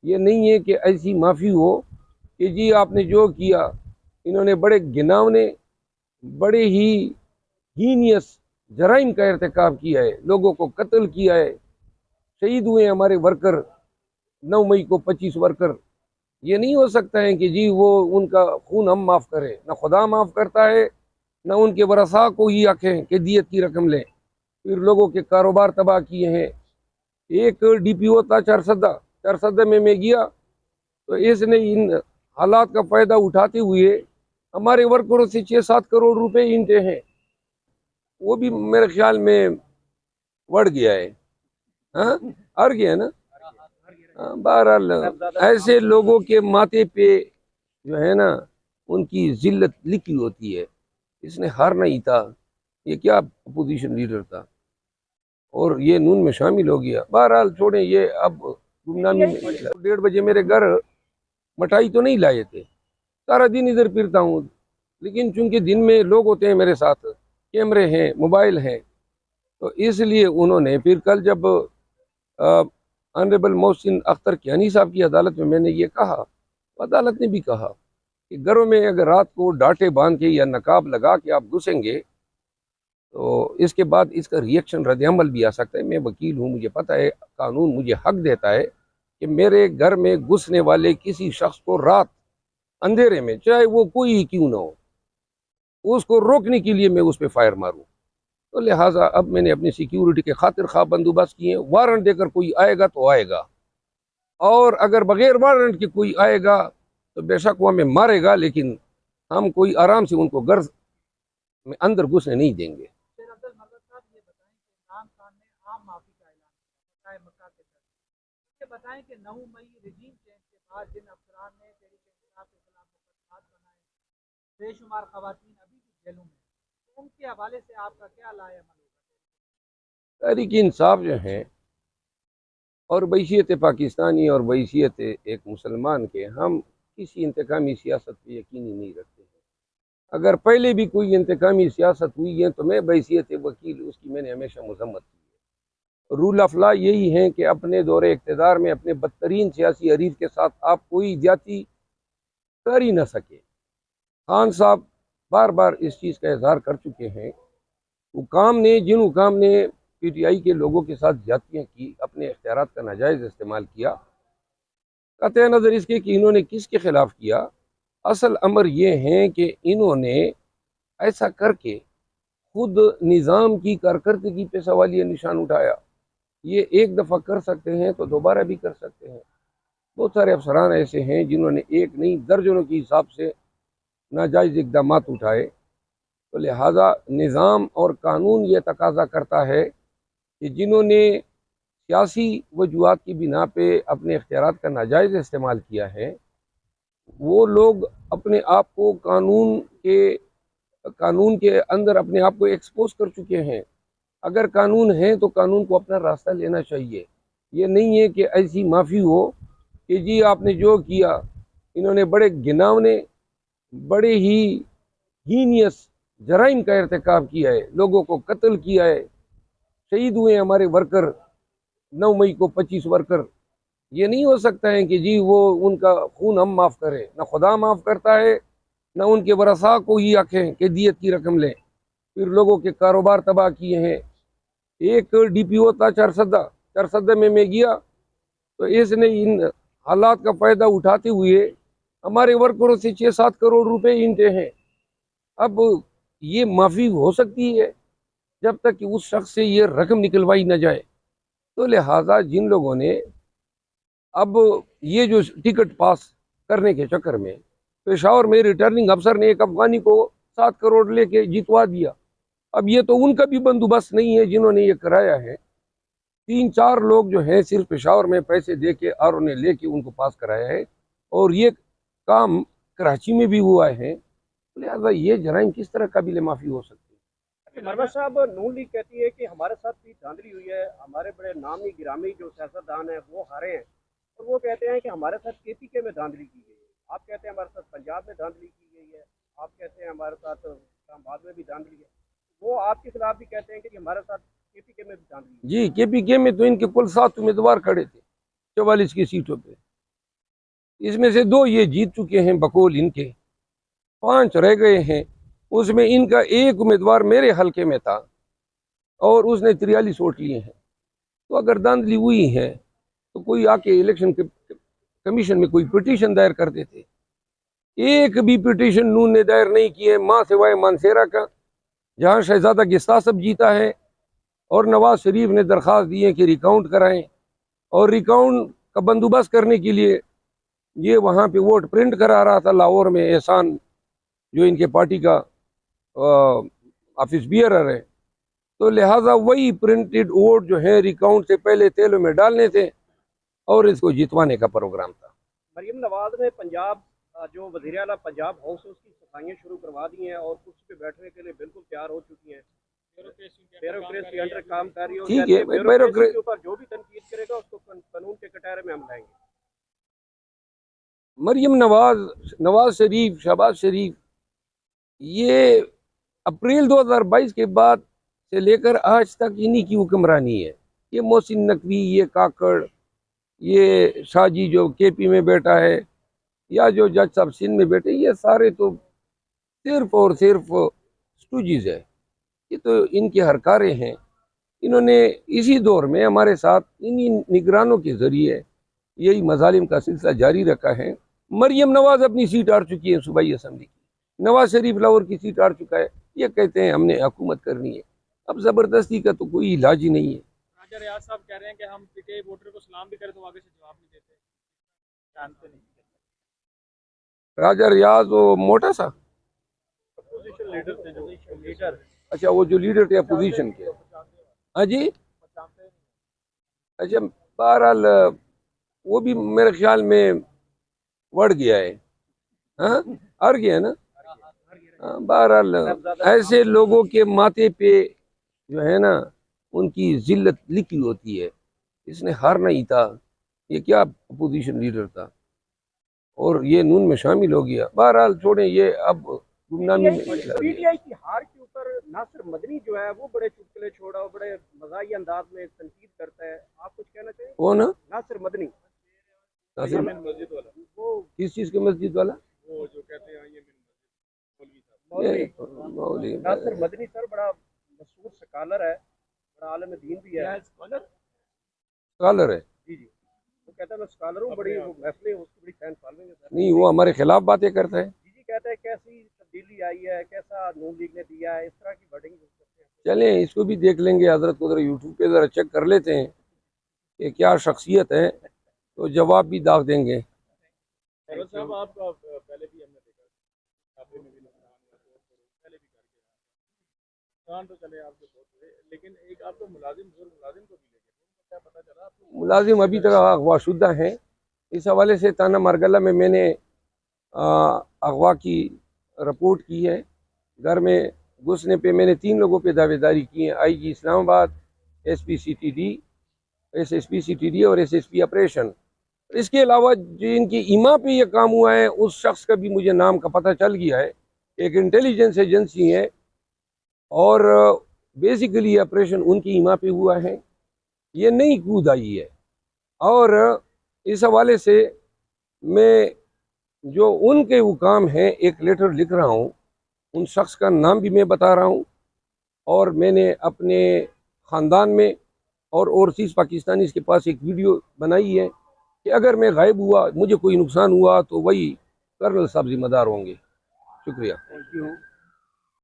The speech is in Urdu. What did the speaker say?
یہ نہیں ہے کہ ایسی معافی ہو کہ جی آپ نے جو کیا، انہوں نے بڑے گھناونے، بڑے ہی ہینیس جرائم کا ارتکاب کیا ہے، لوگوں کو قتل کیا ہے، شہید ہوئے ہیں ہمارے ورکر، 9 مئی کو 25 ورکر۔ یہ نہیں ہو سکتا ہے کہ جی وہ ان کا خون ہم معاف کریں، نہ خدا معاف کرتا ہے، نہ ان کے ورثاء کو ہی آکھیں کہ دیت کی رقم لیں۔ پھر لوگوں کے کاروبار تباہ کیے ہیں۔ ایک ڈی پی او تھا چارسدہ میں گیا تو اس نے ان حالات کا فائدہ اٹھاتے ہوئے ہمارے ورکروں سے 6-7 کروڑ روپے انٹے ہیں، وہ بھی میرے خیال میں بڑھ گیا ہے، ہاں ہر گیا ہے نا۔ بہرحال ایسے لوگوں کے ماتھے پہ جو ہے نا ان کی ذلت لکھی ہوتی ہے۔ اس نے ہارنا ہی تھا، یہ کیا اپوزیشن لیڈر تھا، اور یہ نون میں شامل ہو گیا۔ بہرحال چھوڑیں، یہ اب گمنامی میں 1:30 بجے میرے گھر مٹھائی تو نہیں لائے تھے، سارا دن ادھر پھرتا ہوں، لیکن چونکہ دن میں لوگ ہوتے ہیں میرے ساتھ، کیمرے ہیں، موبائل ہیں، تو اس لیے انہوں نے پھر کل جب آنریبل محسن اختر کیانی صاحب کی عدالت میں نے یہ کہا، عدالت نے بھی کہا کہ گھروں میں اگر رات کو ڈانٹے باندھ کے یا نقاب لگا کے آپ گھسیں گے تو اس کے بعد اس کا ریئیکشن رد عمل بھی آ سکتا ہے۔ میں وکیل ہوں، مجھے پتہ ہے قانون مجھے حق دیتا ہے کہ میرے گھر میں گھسنے والے کسی شخص کو رات اندھیرے میں، چاہے وہ کوئی ہی کیوں نہ ہو، اس کو روکنے کے لیے میں اس پہ فائر ماروں۔ تو لہٰذا اب میں نے اپنی سیکیورٹی کے خاطر خواہ بندوبست کیے ہیں، وارنٹ دے کر کوئی آئے گا تو آئے گا، اور اگر بغیر وارنٹ کے کوئی آئے گا تو بے شک وہ ہمیں مارے گا، لیکن ہم کوئی آرام سے ان کو گھر میں اندر گھسنے نہیں دیں گے۔ یہ بتائیں کہ 9 مئی رجیم چینج کے بعد جن افسران نے تحریک انصاف کے خلاف مقدمات بنائے، بے شمار خواتین ابھی بھی جیلوں میں، تو ان کے حوالے سے آپ کا کیا رائے عمل ہوگا؟ تحریک انصاف جو ہیں، اور بحیثیت پاکستانی اور بحیثیت ایک مسلمان کے، ہم کسی انتقامی سیاست پہ یقینی نہیں رکھتے ہیں۔ اگر پہلے بھی کوئی انتقامی سیاست ہوئی ہے تو میں بحیثیت وکیل اس کی میں نے ہمیشہ مذمت کی ہے۔ رول آف لا یہی ہے کہ اپنے دور اقتدار میں اپنے بدترین سیاسی حریف کے ساتھ آپ کوئی زیادتی کر ہی نہ سکے۔ خان صاحب بار بار اس چیز کا اظہار کر چکے ہیں، جن حکام نے پی ٹی آئی کے لوگوں کے ساتھ زیادتیاں کی، اپنے اختیارات کا ناجائز استعمال کیا، قطع نظر اس کے کہ انہوں نے کس کے خلاف کیا، اصل امر یہ ہے کہ انہوں نے ایسا کر کے خود نظام کی کارکردگی پہ سوالیہ نشان اٹھایا۔ یہ ایک دفعہ کر سکتے ہیں تو دوبارہ بھی کر سکتے ہیں۔ بہت سارے افسران ایسے ہیں جنہوں نے ایک نہیں درجنوں کے حساب سے ناجائز اقدامات اٹھائے، تو لہٰذا نظام اور قانون یہ تقاضا کرتا ہے کہ جنہوں نے سیاسی وجوہات کی بنا پہ اپنے اختیارات کا ناجائز استعمال کیا ہے، وہ لوگ اپنے آپ کو قانون کے اندر اپنے آپ کو ایکسپوز کر چکے ہیں۔ اگر قانون ہے تو قانون کو اپنا راستہ لینا چاہیے۔ یہ نہیں ہے کہ ایسی معافی ہو کہ جی آپ نے جو کیا، انہوں نے بڑے گھناونے، بڑے ہی ہینیس جرائم کا ارتکاب کیا ہے، لوگوں کو قتل کیا ہے، شہید ہوئے ہیں ہمارے ورکر، 9 مئی کو 25 ورکر۔ یہ نہیں ہو سکتا ہے کہ جی وہ ان کا خون ہم معاف کریں، نہ خدا معاف کرتا ہے، نہ ان کے ورثاء کو ہی آکھیں کہ دیت کی رقم لیں۔ پھر لوگوں کے کاروبار تباہ کیے ہیں۔ ایک ڈی پی او تھا چارسدہ میں گیا تو اس نے ان حالات کا فائدہ اٹھاتے ہوئے ہمارے ورکروں سے 6-7 کروڑ روپے انٹے ہیں۔ اب یہ معافی ہو سکتی ہے جب تک کہ اس شخص سے یہ رقم نکلوائی نہ جائے۔ تو لہٰذا جن لوگوں نے اب یہ جو ٹکٹ پاس کرنے کے چکر میں پشاور میں ریٹرننگ افسر نے ایک افغانی کو 7 کروڑ لے کے جتوا دیا، اب یہ تو ان کا بھی بندوبست نہیں ہے جنہوں نے یہ کرایا ہے۔ 3-4 لوگ جو ہیں صرف پشاور میں پیسے دے کے اور انہیں لے کے ان کو پاس کرایا ہے، اور یہ کام کراچی میں بھی ہوا ہے۔ لہٰذا یہ جرائم کس طرح قابل معافی ہو سکتے ہیں؟ مروا صاحب، نون لیگ کہتی ہے کہ ہمارے ساتھ بھی دھاندلی ہوئی ہے، ہمارے بڑے نامی گرامی جو سیاستدان ہیں وہ ہارے ہیں، اور وہ کہتے ہیں کہ ہمارے ساتھ کے پی کے میں دھاندلی کی گئی ہے۔ آپ کہتے ہیں ہمارے ساتھ پنجاب میں دھاندلی کی گئی ہے، آپ کہتے ہیں ہمارے ساتھ اسلام آباد میں بھی دھاندلی ہے، وہ آپ کے خلاف بھی کہتے ہیں کہ ہمارے ساتھ کے پی کے میں بھی دھاندلی ہے۔ جی، کے پی کے میں تو ان کے کل 7 امیدوار کھڑے تھے 44 کی سیٹوں پہ، اس میں سے 2 یہ جیت چکے ہیں بقول ان کے، 5 رہ گئے ہیں، اس میں ان کا ایک امیدوار میرے حلقے میں تھا اور اس نے 43 ووٹ لیے ہیں۔ تو اگر دھاندلی ہوئی ہے تو کوئی آ کے الیکشن کمیشن میں کوئی پٹیشن دائر کر دیتے۔ ایک بھی پٹیشن نون نے دائر نہیں کی ہے، ماں سوائے مانسیرا کا، جہاں شہزادہ گستا سب جیتا ہے، اور نواز شریف نے درخواست دی ہے کہ ریکاؤنٹ کرائیں، اور ریکاؤنٹ کا بندوبست کرنے کے لیے یہ وہاں پہ ووٹ پرنٹ کرا رہا تھا لاہور میں احسان، جو ان کے پارٹی کا آفس بیئرر ہے، تو لہٰذا وہی پرنٹڈ ووٹ جو ہیں ریکاؤنٹ سے پہلے تیلوں میں ڈالنے تھے اور اس کو جتوانے کا پروگرام تھا۔ مریم نواز نے پنجاب جو وزیر اعلیٰ پنجاب ہاؤس ہے اس کی صفائیاں شروع کروا دی ہیں اور کرسی پہ بیٹھنے کے لیے بالکل تیار ہو چکی ہیں، بیوروکریسی انڈر کام کر رہی ہے، اور ٹھیک کہتی ہے، ہے بیوروکریسی کے اوپر جو بھی تنقید کرے گا اس کو قانون کے کٹہرے میں ہم لائیں گے۔ مریم نواز شریف، شہباز شریف، یہ اپریل 2022 کے بعد سے لے کر آج تک انہی کی حکمرانی ہے۔ یہ محسن نقوی، یہ کاکڑ، یہ شاہ جی جو کے پی میں بیٹھا ہے، یا جو جج صاحب سندھ میں بیٹھے، یہ سارے تو صرف اور صرف سٹوجیز ہے، یہ تو ان کی ہرکاریں ہیں۔ انہوں نے اسی دور میں ہمارے ساتھ انہی نگرانوں کے ذریعے یہی مظالم کا سلسلہ جاری رکھا ہے۔ مریم نواز اپنی سیٹ ہار چکی ہے صوبائی اسمبلی کی، نواز شریف لاہور کی سیٹ ہار چکا ہے، یہ کہتے ہیں ہم نے حکومت کرنی ہے۔ اب زبردستی کا تو کوئی علاج ہی نہیں ہے۔ راجہ ریاض صاحب کہہ رہے ہیں کہ ہم پٹے ووٹر کو سلام بھی کریں تو آگے سے جواب نہیں دیتے، جانتے نہیں۔ راجہ ریاض وہ موٹا سا، اپوزیشن لیڈر تھے، جو لیڈر اچھا وہ جو لیڈر تھے اپوزیشن کے، ہاں جی، اچھا بہرحال وہ بھی میرے خیال میں وڑ گیا ہے، ہاں ہار گیا نا۔ ہاں، بہرحال ایسے لوگوں کے ماتھے پہ جو ہے نا ان کی ذلت لکھی ہوتی ہے۔ اس نے ہارنا ہی تھا، یہ کیا اپوزیشن لیڈر تھا، اور یہ نون میں شامل ہو گیا۔ بہرحال چھوڑیں، یہ اب گمنامی میں پی ٹی آئی کی ہار کے اوپر ناصر مدنی جو ہے وہ بڑے چٹکلے چھوڑا اور بڑے مزاحیہ انداز میں تنقید کرتا ہے، آپ کچھ کہنا چاہیں؟ وہ نا ناصر مدنی، ناصر مسجد والا، وہ کس چیز کے مسجد والا؟ وہ جو کہتے ہیں یہ مولوی ناصر مدنی سر بڑا مشہور سکالر ہے، بڑا عالم دین بھی ہے، اسکالر ہے۔ جی جی، وہ کہتا ہے میں اسکالر ہوں، بڑی محفلیں اس کی بڑی فین فالوئنگ ہے سر۔ نہیں، وہ ہمارے خلاف باتیں کرتا ہے۔ جی جی، کہتا ہے کیسی تبدیلی آئی ہے، کیسا نون لیگ نے دیا ہے، اس طرح کی بڑھنگ کرتے ہیں۔ چلیں اس کو بھی دیکھ لیں گے، حضرت کو ذرا یوٹیوب پہ ذرا چیک کر لیتے ہیں کہ کیا شخصیت ہے، تو جواب بھی داغ دیں گے۔ صاحب آپ پہلے بھی ہم نے دیکھا کافی میں بھی نقصان ہوا، پہلے بھی کر کے نقصان تو چلے آپ کے بہت ہوئے، لیکن ایک آپ کو ملازم کو بھی لے گئے، کیا پتہ چلا آپ کو؟ ملازم ابھی تک اغوا شدہ ہیں۔ اس حوالے سے تھانہ مارگلہ میں نے اغوا کی رپورٹ کی ہے۔ گھر میں گھسنے پہ میں نے 3 لوگوں پہ دعوے داری کی ہیں، آئی G Islamabad, S P C T D, S S P C T D اور ایس ایس پی آپریشن۔ اس کے علاوہ جو ان کی ایما پہ یہ کام ہوا ہے اس شخص کا بھی مجھے نام کا پتہ چل گیا ہے، ایک انٹیلیجنس ایجنسی ہے، اور بیسیکلی آپریشن ان کی ایما پہ ہوا ہے، یہ نئی کود آئی ہے۔ اور اس حوالے سے میں جو ان کے حکام ہیں ایک لیٹر لکھ رہا ہوں، ان شخص کا نام بھی میں بتا رہا ہوں، اور میں نے اپنے خاندان میں اور اوورسیز پاکستانیز کے پاس ایک ویڈیو بنائی ہے کہ اگر میں غائب ہوا، مجھے کوئی نقصان ہوا تو وہی کرنل صاحب ذمہ دار ہوں گے۔ شکریہ۔